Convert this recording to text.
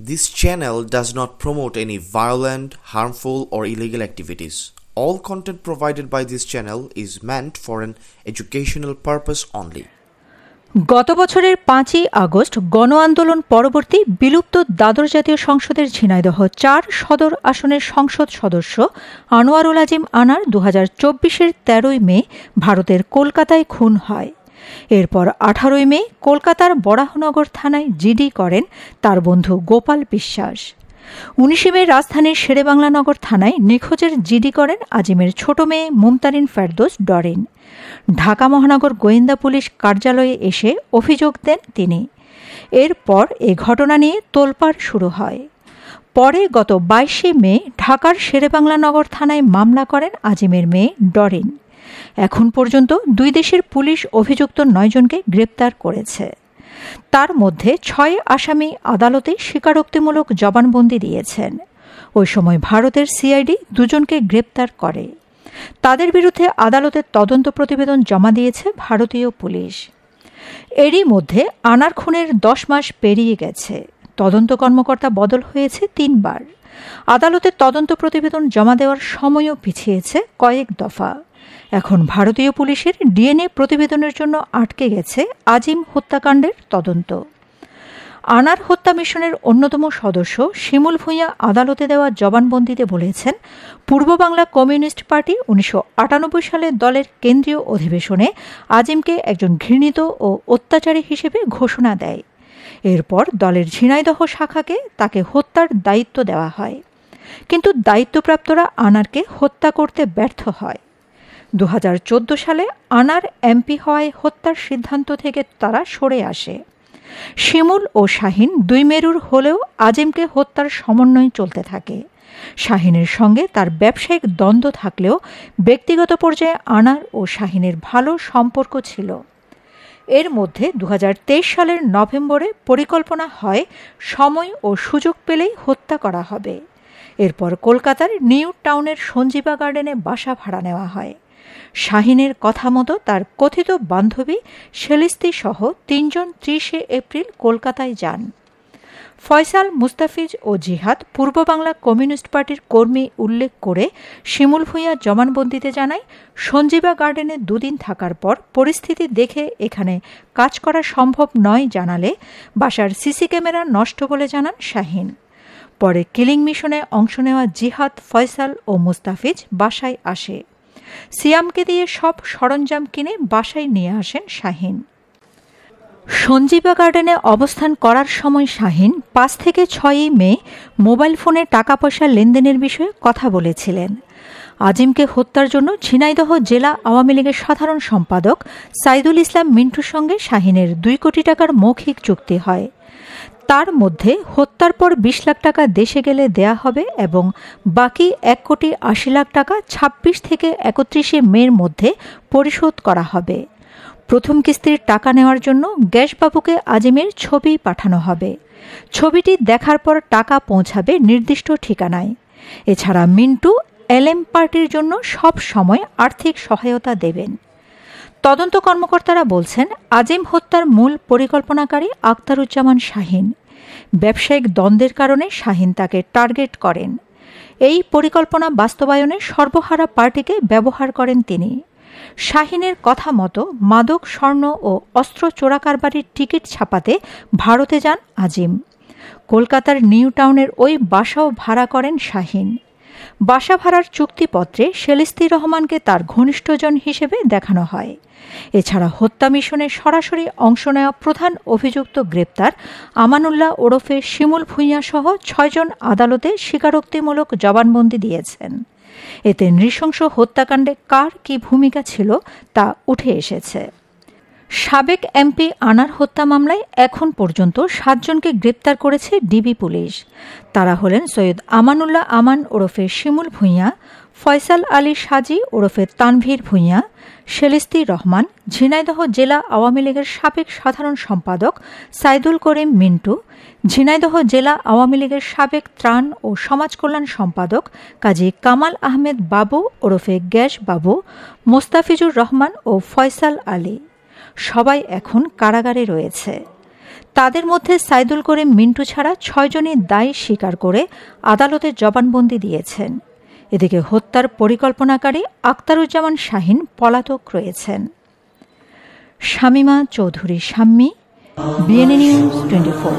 This channel does not promote any violent, harmful, or illegal activities. All content provided by this channel is meant for an educational purpose only. গত বছরের 5ই August গণ আন্দোলন পরবর্তী বিলুপ্ত দ্বাদশ জাতীয় সংসদের ঝিনাইদহ 4 সদর আসনের সংসদ সদস্য আনোয়ারুল আজিম আনার 2024-এর 13ই মে ভারতের কলকাতায় খুন হয়। এরপর 18ই মে কলকাতার বরাহনগর থানায় জিডি করেন তার বন্ধু গোপাল বিশ্বাস। 19 মে রাজধানীর শেরেবাংলানগর থানায় নিখোঁজের জিডি করেন আজিমের ছোট মেয়ে মুমতারিন ফেরদৌস ডরিন। ঢাকা মহানগর গোয়েন্দা পুলিশ কার্যালয়ে এসে অভিযোগ দেন তিনি। এরপর এ ঘটনা নিয়ে তোলপাড় শুরু হয়। পরে গত 22শে মে ঢাকার শেরেবাংলানগর থানায় মামলা করেন আজিমের মেয়ে ডরিন। এখন পর্যন্ত দুই দেশের পুলিশ অভিযুক্ত 9 জনকে গ্রেপ্তার করেছে। তার মধ্যে 6 আসামি আদালতে স্বীকারোক্তিমূলক জবানবন্দি দিয়েছেন। ওই সময় ভারতের সিআইডি 2 জনকে গ্রেপ্তার করে। তাদের বিরুদ্ধে আদালতে তদন্ত প্রতিবেদন জমা দিয়েছে ভারতীয় পুলিশ। এরই মধ্যে আনার খুনের 10 মাস পেরিয়ে গেছে। তদন্ত কর্মকর্তা বদল হয়েছে 3 বার। আদালতে তদন্ত প্রতিবেদন জমা দেওয়ার সময়ও পিছিয়েছে কয়েক দফা। এখন ভারতীয় পুলিশের ডিএনএ প্রতিবেদনের জন্য আটকে গেছে আজিম হত্যাকাণ্ডের তদন্ত। আনার হত্যা মিশনের অন্যতম সদস্য শিমুল ভূঁইয়া আদালতে দেওয়া জবানবন্দিতে বলেছেন, পূর্ব বাংলা কমিউনিস্ট পার্টি 1998 সালে দলের কেন্দ্রীয় অধিবেশনে আজিমকে একজন ঘৃণিত ও অত্যাচারী হিসেবে ঘোষণা দেয়। এরপর দলের ঝিনাইদহ শাখাকে তাকে হত্যার দায়িত্ব দেওয়া হয়, কিন্তু দায়িত্বপ্রাপ্তরা আনারকে হত্যা করতে ব্যর্থ হয়। 2014 সালে আনার এমপি হওয়ায় হত্যার সিদ্ধান্ত থেকে তারা সরে আসে। শিমুল ও শাহিন 2 মেরুর হলেও আজিমকে হত্যার সমন্বয় চলতে থাকে। শাহিনের সঙ্গে তার ব্যবসায়িক দ্বন্দ্ব থাকলেও ব্যক্তিগত পর্যায়ে আনার ও শাহিনের ভালো সম্পর্ক ছিল। এর মধ্যে 2023 সালের নভেম্বরে পরিকল্পনা হয় সময় ও সুযোগ পেলেই হত্যা করা হবে। এরপর কলকাতার নিউ টাউনের সঞ্জীবা গার্ডেনে বাসা ভাড়া নেওয়া হয়। শাহিনের কথা মতো তার কথিত বান্ধবী শেলিস্তি সহ 3 জন 30শে এপ্রিল কলকাতায় যান। ফয়সাল, মুস্তাফিজ ও জিহাদ পূর্ব বাংলা কমিউনিস্ট পার্টির কর্মী উল্লেখ করে শিমুল ভূঁইয়া জবানবন্দিতে জানায়, সঞ্জীবা গার্ডেনে 2 দিন থাকার পর পরিস্থিতি দেখে এখানে কাজ করা সম্ভব নয় জানালে বাসার সিসি ক্যামেরা নষ্ট বলে জানান শাহিন। পরে কিলিং মিশনে অংশ নেওয়া জিহাদ, ফয়সাল ও মুস্তাফিজ বাসায় আসে। সিয়ামকে দিয়ে সব সরঞ্জাম কিনে বাসায় নিয়ে আসেন শাহিন। সঞ্জীবা গার্ডেনে অবস্থান করার সময় শাহিন 5 থেকে 6ই মে মোবাইল ফোনে টাকা পয়সা লেনদেনের বিষয়ে কথা বলেছিলেন। আজিমকে হত্যার জন্য ঝিনাইদহ জেলা আওয়ামী লীগের সাধারণ সম্পাদক সাইদুল ইসলাম মিন্টুর সঙ্গে শাহিনের 2 কোটি টাকার মৌখিক চুক্তি হয়। তার মধ্যে হত্যার পর 20 লাখ টাকা দেশে গেলে দেয়া হবে এবং বাকি 1 কোটি 80 লাখ টাকা 26 থেকে 31শে মের মধ্যে পরিশোধ করা হবে। প্রথম কিস্তির টাকা নেওয়ার জন্য গ্যাসবাবুকে আজিমের ছবি পাঠানো হবে। ছবিটি দেখার পর টাকা পৌঁছাবে নির্দিষ্ট ঠিকানায়। এছাড়া মিন্টু এলএম পার্টির জন্য সব সময় আর্থিক সহায়তা দেবেন। তদন্ত কর্মকর্তারা বলছেন, আজিম হত্যার মূল পরিকল্পনাকারী আখতারুজ্জামান শাহিন। ব্যবসায়িক দ্বন্দ্বের কারণে শাহিন তাকে টার্গেট করেন। এই পরিকল্পনা বাস্তবায়নে সর্বহারা পার্টিকে ব্যবহার করেন তিনি। শাহিনের কথা মতো মাদক, স্বর্ণ ও অস্ত্র চোরাকারবারির টিকিট ছাপাতে ভারতে যান আজিম। কলকাতার নিউ টাউনের ওই বাসাও ভাড়া করেন শাহিন। বাসা ভাড়ার চুক্তিপত্রে শেলিস্তি রহমানকে তার ঘনিষ্ঠজন হিসেবে দেখানো হয়। এছাড়া হত্যা মিশনে সরাসরি অংশ নেওয়া প্রধান অভিযুক্ত গ্রেপ্তার আমানুল্লাহ ওরফে শিমুল ভূঁইয়া সহ 6 জন আদালতে স্বীকারোক্তিমূলক জবানবন্দি দিয়েছেন। এতে নৃশংস হত্যাকাণ্ডে কার কী ভূমিকা ছিল তা উঠে এসেছে। সাবেক এমপি আনার হত্যা মামলায় এখন পর্যন্ত 7 জনকে গ্রেপ্তার করেছে ডিবি পুলিশ। তারা হলেন সৈয়দ আমানুল্লাহ আমান ওরফে শিমুল ভূঁইয়া, ফয়সাল আলী সাজি ওরফে তানভীর ভূঁইয়া, শেলিস্তি রহমান, ঝিনাইদহ জেলা আওয়ামী লীগের সাবেক সাধারণ সম্পাদক সাইদুল করিম মিন্টু, ঝিনাইদহ জেলা আওয়ামী লীগের সাবেক ত্রাণ ও সমাজ কল্যাণ সম্পাদক কাজী কামাল আহমেদ বাবু ওরফে গ্যাস বাবু, মোস্তাফিজুর রহমান ও ফয়সাল আলী। সবাই এখন কারাগারে রয়েছে। তাদের মধ্যে সাইদুল করিম মিন্টু ছাড়া 6 জনই দায় স্বীকার করে আদালতে জবানবন্দি দিয়েছেন। এদিকে হত্যার পরিকল্পনাকারী আখতারুজ্জামান শাহীন পলাতক রয়েছেন। Shamima Chowdhury Shammi, BNA news 24।